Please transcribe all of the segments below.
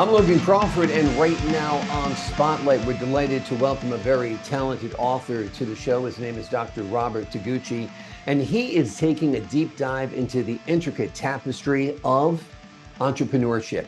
I'm Logan Crawford, and right now on Spotlight, we're delighted to welcome a very talented author to the show. His name is Dr. Robert Toguchi, and he is taking a deep dive into the intricate tapestry of entrepreneurship,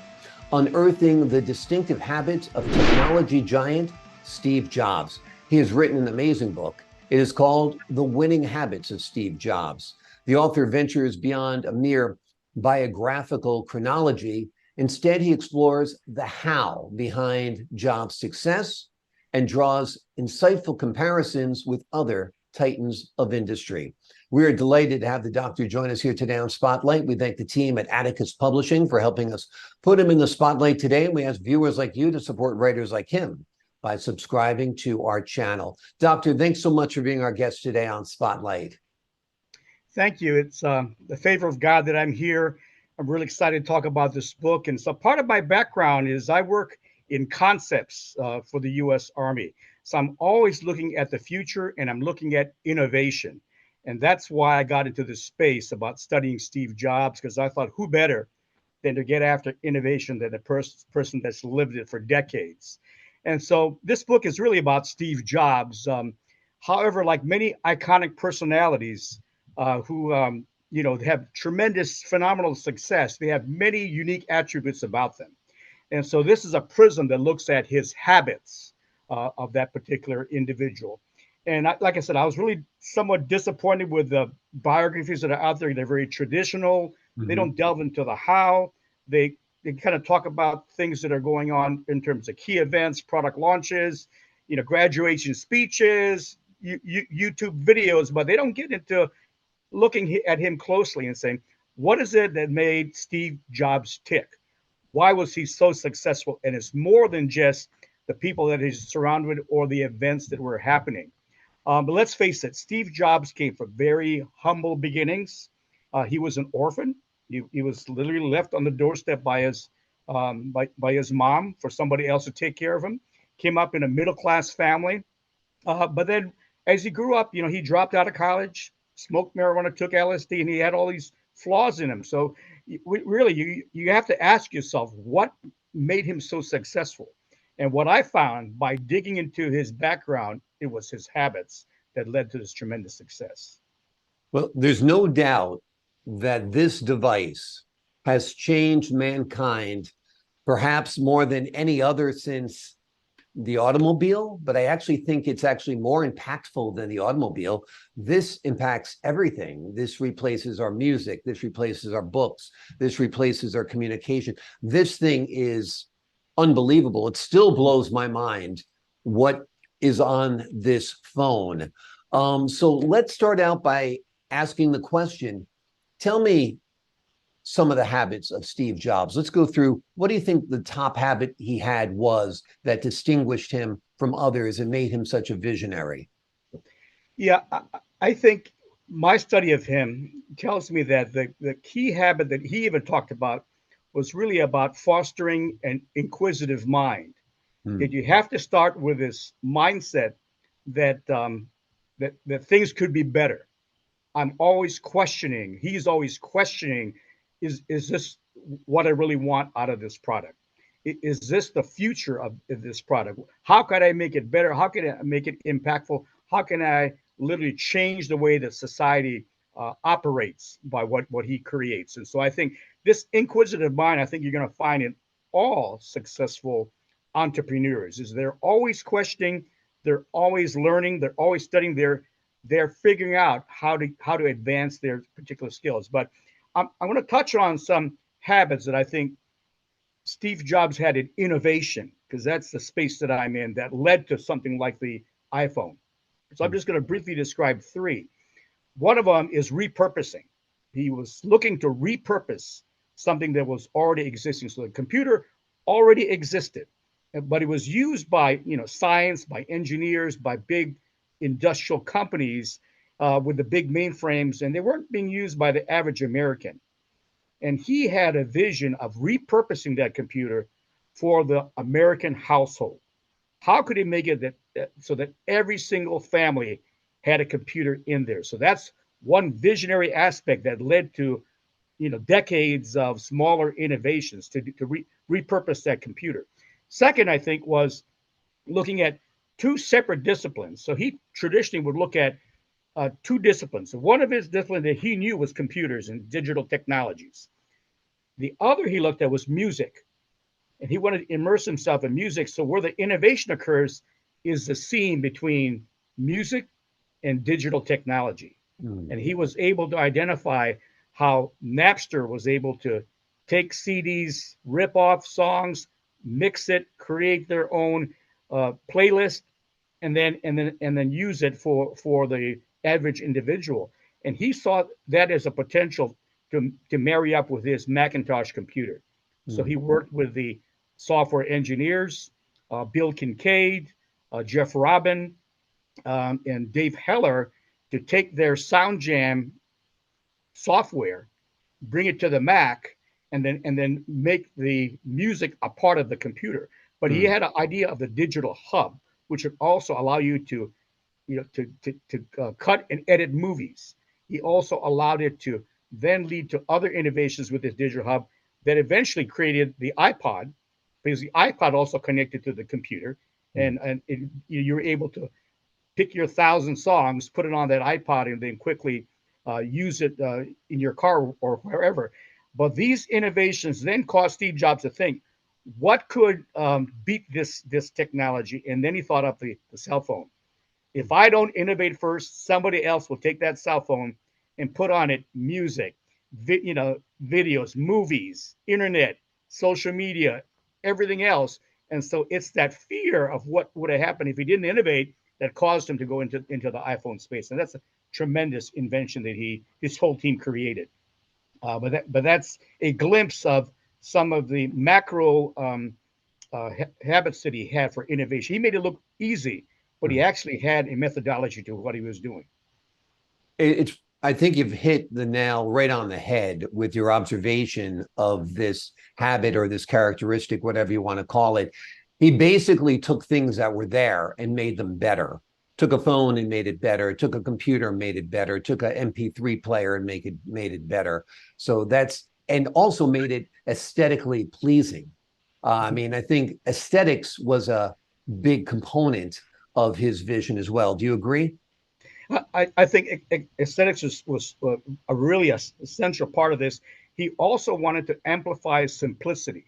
unearthing the distinctive habits of technology giant Steve Jobs. He has written an amazing book. It is called The Winning Habits of Steve Jobs. The author ventures beyond a mere biographical chronology. Instead, he explores the how behind Jobs' success and draws insightful comparisons with other titans of industry. We are delighted to have the doctor join us here today on Spotlight. We thank the team at Atticus Publishing for helping us put him in the spotlight today. And we ask viewers like you to support writers like him by subscribing to our channel. Doctor, thanks so much for being our guest today on Spotlight. Thank you. It's the favor of God that I'm here. I'm really excited to talk about this book. And so part of my background is I work in concepts for the U.S. Army. So I'm always looking at the future and I'm looking at innovation. And that's why I got into this space about studying Steve Jobs, because I thought who better than to get after innovation than a person that's lived it for decades. And so this book is really about Steve Jobs. However, like many iconic personalities who have tremendous, phenomenal success. They have many unique attributes about them. And so this is a prism that looks at his habits of that particular individual. And like I said, I was really somewhat disappointed with the biographies that are out there. They're very traditional. Mm-hmm. They don't delve into the how. They kind of talk about things that are going on in terms of key events, product launches, graduation speeches, YouTube videos, but they don't get into looking at him closely and saying, what is it that made Steve Jobs tick? Why was he so successful? And it's more than just the people that he's surrounded with or the events that were happening. But let's face it, Steve Jobs came from very humble beginnings. He was an orphan. He was literally left on the doorstep by his mom for somebody else to take care of him. Came up in a middle-class family. But then as he grew up, he dropped out of college, smoked marijuana, took LSD, and he had all these flaws in him. So you have to ask yourself, what made him so successful? And what I found by digging into his background, it was his habits that led to this tremendous success. Well, there's no doubt that this device has changed mankind perhaps more than any other since the automobile, but I actually think it's actually more impactful than the automobile. This impacts everything. This replaces our music. This replaces our books. This replaces our communication. This thing is unbelievable. It still blows my mind what is on this phone. So let's start out by asking the question, tell me some of the habits of Steve Jobs. Let's go through, what do you think the top habit he had was that distinguished him from others and made him such a visionary? Yeah, I think my study of him tells me that the key habit that he even talked about was really about fostering an inquisitive mind. That you have to start with this mindset that that things could be better. I'm always questioning. He's always questioning. Is this what I really want out of this product? Is this the future of this product? How can I make it better? How can I make it impactful? How can I literally change the way that society operates by what he creates? And so I think this inquisitive mind, I think you're going to find in all successful entrepreneurs, is they're always questioning, they're always learning, they're always studying, they're figuring out how to advance their particular skills. But I'm going to touch on some habits that I think Steve Jobs had in innovation, because that's the space that I'm in, that led to something like the iPhone. So I'm just going to briefly describe three. One of them is repurposing. He was looking to repurpose something that was already existing. So the computer already existed, but it was used by science, by engineers, by big industrial companies with the big mainframes, and they weren't being used by the average American. And he had a vision of repurposing that computer for the American household. How could he make it so that every single family had a computer in there? So that's one visionary aspect that led to decades of smaller innovations to repurpose that computer. Second, I think, was looking at two separate disciplines. So he traditionally would look at two disciplines. So one of his disciplines that he knew was computers and digital technologies. The other he looked at was music, and he wanted to immerse himself in music. So where the innovation occurs is the seam between music and digital technology. And he was able to identify how Napster was able to take CDs, rip off songs, mix it, create their own playlist, and then use it for the average individual. And he saw that as a potential to marry up with his Macintosh computer. So he worked with the software engineers, Bill Kincaid, Jeff Robin, and Dave Heller, to take their SoundJam software, bring it to the Mac, and then make the music a part of the computer. But he had an idea of the digital hub, which would also allow you to, cut and edit movies. He also allowed it to then lead to other innovations with this digital hub that eventually created the iPod, because the iPod also connected to the computer, and you were able to pick your 1,000 songs, put it on that iPod, and then quickly use it in your car or wherever. But these innovations then caused Steve Jobs to think, what could beat this technology? And then he thought up the cell phone. If I don't innovate first, somebody else will take that cell phone and put on it music, videos, movies, internet, social media, everything else. And so it's that fear of what would have happened if he didn't innovate that caused him to go into the iPhone space. And that's a tremendous invention that his whole team created. But that's a glimpse of some of the macro habits that he had for innovation. He made it look easy, but he actually had a methodology to what he was doing. It's I think you've hit the nail right on the head with your observation of this habit or this characteristic, whatever you want to call it. He basically took things that were there and made them better. Took a phone and made it better. Took a computer and made it better. Took an MP3 player and made it better. So and also made it aesthetically pleasing. I mean, I think aesthetics was a big component of his vision as well. Do you agree? I think aesthetics was a really essential part of this. He also wanted to amplify simplicity.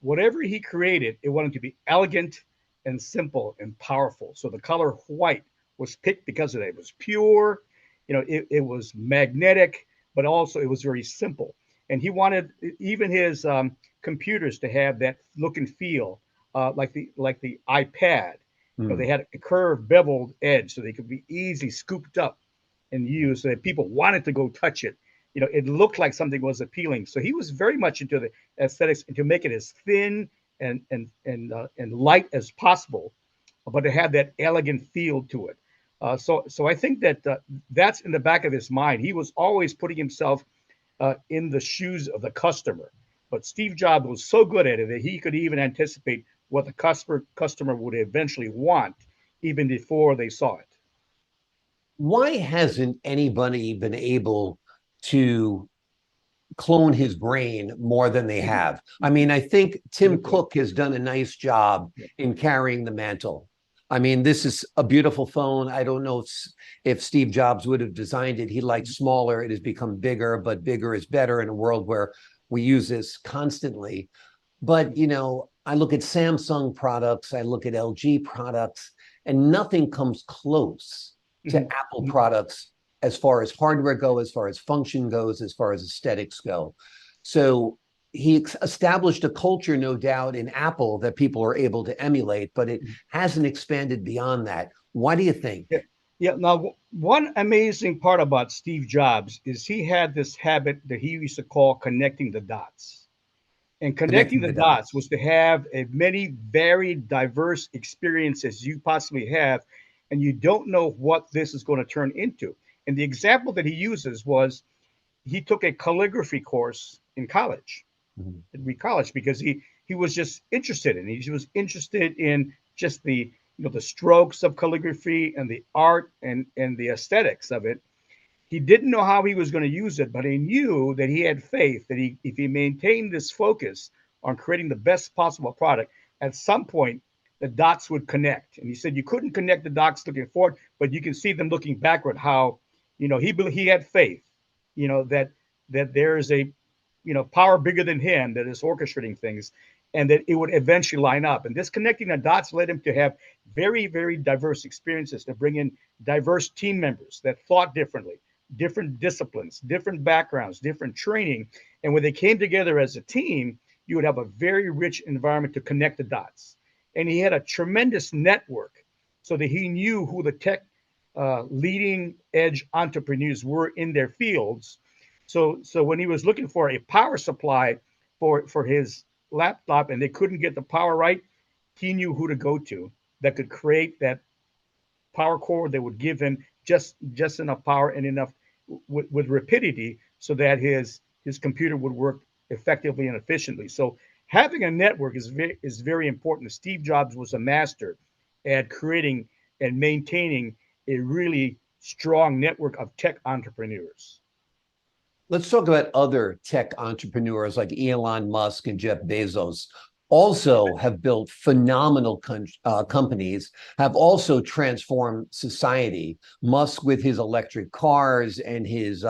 Whatever he created, it wanted to be elegant and simple and powerful. So the color white was picked because of that. It was pure, it was magnetic, but also it was very simple. And he wanted even his computers to have that look and feel like the iPad. They had a curved, beveled edge, so they could be easy scooped up and used, so that people wanted to go touch it. It looked like something was appealing. So he was very much into the aesthetics and to make it as thin and light as possible, but to have that elegant feel to it. So I think that that's in the back of his mind. He was always putting himself in the shoes of the customer. But Steve Jobs was so good at it that he could even anticipate what the customer would eventually want even before they saw it. Why hasn't anybody been able to clone his brain more than they have? I mean, I think Tim Cook has done a nice job in carrying the mantle. I mean, this is a beautiful phone. I don't know if Steve Jobs would have designed it. He liked smaller. It has become bigger, but bigger is better in a world where we use this constantly. But, I look at Samsung products, I look at LG products, and nothing comes close to Apple products as far as hardware go, as far as function goes, as far as aesthetics go. So he established a culture, no doubt, in Apple that people are able to emulate, but it hasn't expanded beyond that. Why do you think? Yeah. Now, one amazing part about Steve Jobs is he had this habit that he used to call connecting the dots. And connecting the dots was to have as many varied, diverse experiences you possibly have, and you don't know what this is going to turn into. And the example that he uses was he took a calligraphy course in college, because he was just interested in it. He was interested in just the strokes of calligraphy and the art and the aesthetics of it. He didn't know how he was going to use it, but he knew that he had faith that if he maintained this focus on creating the best possible product, at some point the dots would connect. And he said you couldn't connect the dots looking forward, but you can see them looking backward. How he had faith, that there is a power bigger than him that is orchestrating things, and that it would eventually line up. And this connecting the dots led him to have very, very diverse experiences, to bring in diverse team members that thought differently, different disciplines, different backgrounds, different training. And when they came together as a team, you would have a very rich environment to connect the dots. And he had a tremendous network so that he knew who the tech leading edge entrepreneurs were in their fields. So when he was looking for a power supply for his laptop and they couldn't get the power right, he knew who to go to that could create that power cord that would give him just enough power and enough with rapidity so that his computer would work effectively and efficiently. So having a network is very important. Steve Jobs was a master at creating and maintaining a really strong network of tech entrepreneurs. Let's talk about other tech entrepreneurs like Elon Musk and Jeff Bezos. Also have built phenomenal companies, have also transformed society. Musk with his electric cars and his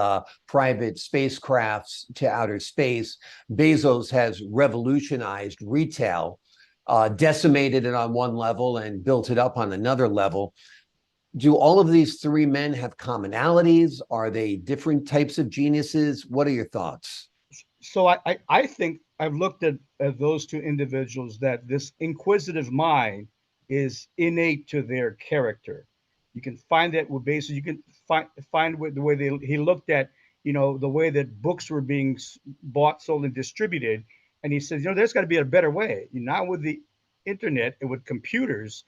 private spacecrafts to outer space. Bezos has revolutionized retail, decimated it on one level and built it up on another level. Do all of these three men have commonalities? Are they different types of geniuses? What are your thoughts? So I think I've looked at those two individuals that this inquisitive mind is innate to their character. You can find that with Bezos. You can find with the way he looked at the way that books were being bought, sold, and distributed, and he says, there's got to be a better way. Now with the internet and with computers,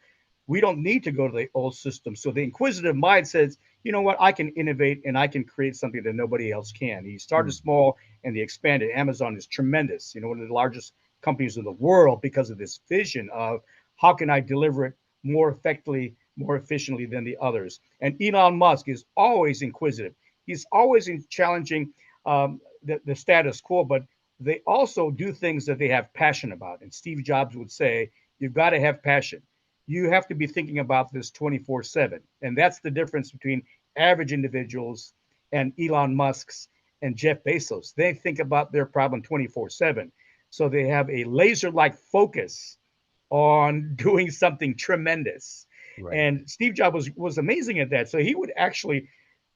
we don't need to go to the old system. So the inquisitive mind says, you know what, I can innovate and I can create something that nobody else can. He started small and he expanded. Amazon is tremendous, one of the largest companies in the world because of this vision of how can I deliver it more effectively, more efficiently than the others. And Elon Musk is always inquisitive. He's always challenging the status quo, but they also do things that they have passion about. And Steve Jobs would say, you've got to have passion. You have to be thinking about this 24/7. And that's the difference between average individuals and Elon Musk's and Jeff Bezos. They think about their problem 24/7. So they have a laser like focus on doing something tremendous. Right. And Steve Jobs was amazing at that. So he would actually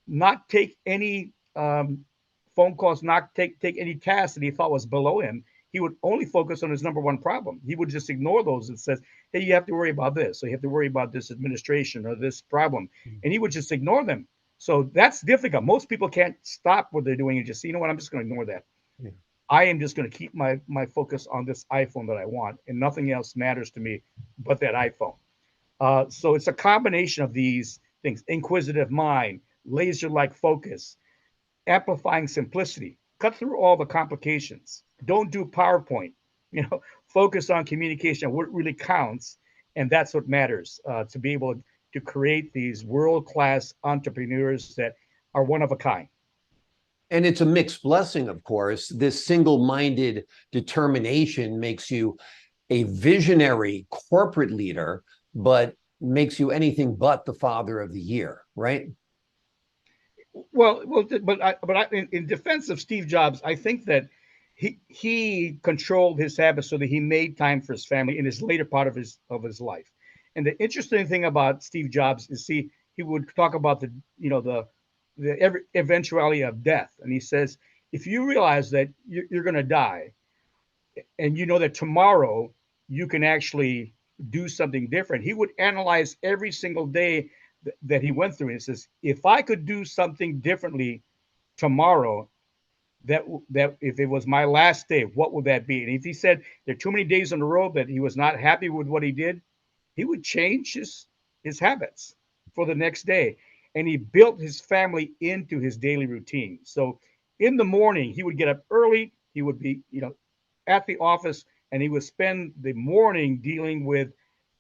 not take any phone calls, not take any tasks that he thought was below him. He would only focus on his number one problem. He would just ignore those and says, hey, you have to worry about this. So you have to worry about this administration or this problem. And he would just ignore them. So that's difficult. Most people can't stop what they're doing and just say, you know what, I'm just going to ignore that. Yeah. I am just going to keep my focus on this iPhone that I want, and nothing else matters to me but that iPhone. So it's a combination of these things: inquisitive mind, laser-like focus, amplifying simplicity. Cut through all the complications. Don't do PowerPoint. Focus on communication, what really counts, and that's what matters. To be able to create these world-class entrepreneurs that are one of a kind. And it's a mixed blessing, of course. This single-minded determination makes you a visionary corporate leader, but makes you anything but the father of the year, right? Well, in defense of Steve Jobs, I think that he controlled his habits so that he made time for his family in his later part of his life. And the interesting thing about Steve Jobs is he would talk about the eventuality of death, and he says, if you realize that you're going to die, and you know that tomorrow you can actually do something different, he would analyze every single day that he went through, and he says, if I could do something differently tomorrow, that if it was my last day, what would that be? And if he said there are too many days on the road that he was not happy with what he did, he would change his habits for the next day. And he built his family into his daily routine. So in the morning, he would get up early. He would be, at the office, and he would spend the morning dealing with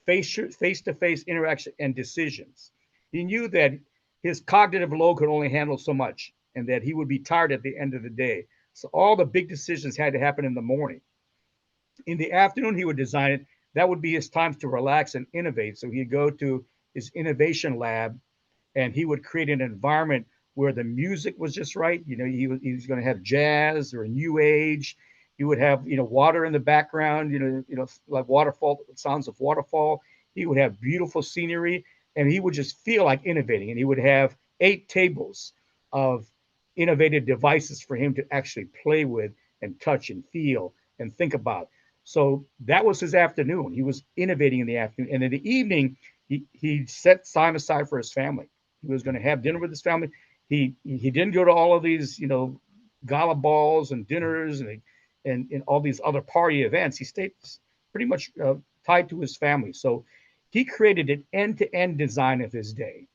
face-to-face interaction and decisions. He knew that his cognitive load could only handle so much, and that he would be tired at the end of the day. So all the big decisions had to happen in the morning. In the afternoon, he would design it. That would be his time to relax and innovate. So he'd go to his innovation lab, and he would create an environment where the music was just right. He was going to have jazz or new age. He would have water in the background. Like waterfall, sounds of waterfall. He would have beautiful scenery, and he would just feel like innovating. And he would have 8 tables of innovative devices for him to actually play with and touch and feel and think about. So that was his afternoon. He was innovating in the afternoon, and in the evening, he set time aside for his family. He was going to have dinner with his family. He didn't go to all of these gala balls and dinners and all these other party events. He stayed pretty much tied to his family. So he created an end-to-end design of his day,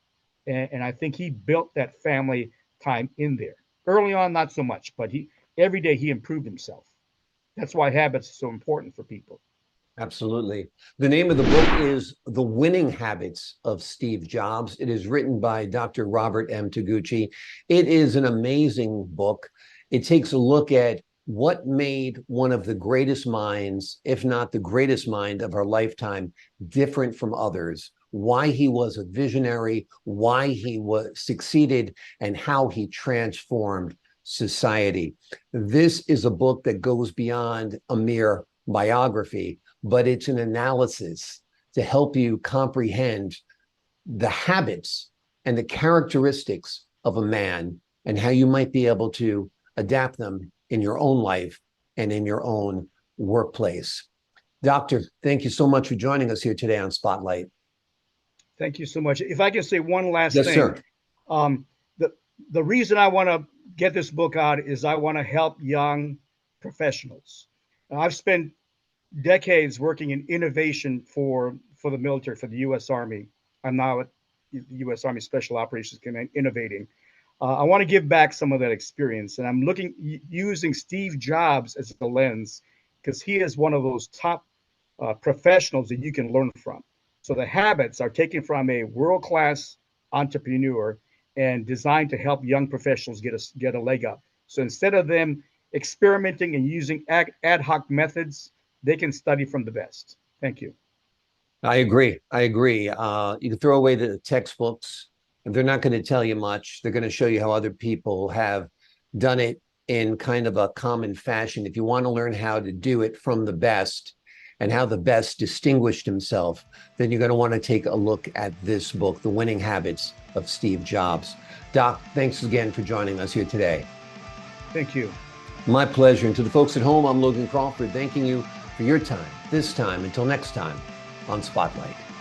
and I think he built that family time in there. Early on, not so much, but every day he improved himself. That's why habits are so important for people. Absolutely. The name of the book is The Winning Habits of Steve Jobs. It is written by Dr. Robert M. Toguchi. It is an amazing book. It takes a look at what made one of the greatest minds, if not the greatest mind of our lifetime, different from others, why he was a visionary, why he succeeded, and how he transformed society. This is a book that goes beyond a mere biography, but it's an analysis to help you comprehend the habits and the characteristics of a man and how you might be able to adapt them in your own life and in your own workplace. Doctor, thank you so much for joining us here today on Spotlight. Thank you so much. If I can say one last Yes, thing. sir. The reason I want to get this book out is I want to help young professionals. I've spent decades working in innovation for the military, for the U.S. Army. I'm now at the U.S. Army Special Operations Command, innovating. I want to give back some of that experience, and I'm using Steve Jobs as a lens because he is one of those top professionals that you can learn from. So the habits are taken from a world-class entrepreneur and designed to help young professionals get a leg up. So instead of them experimenting and using ad hoc methods, they can study from the best. Thank you. I agree. You can throw away the textbooks, and they're not going to tell you much. They're going to show you how other people have done it in kind of a common fashion. If you want to learn how to do it from the best and how the best distinguished himself, then you're going to want to take a look at this book, The Winning Habits of Steve Jobs. Doc, thanks again for joining us here today. Thank you. My pleasure. And to the folks at home, I'm Logan Crawford, thanking you for your time, this time. Until next time on Spotlight.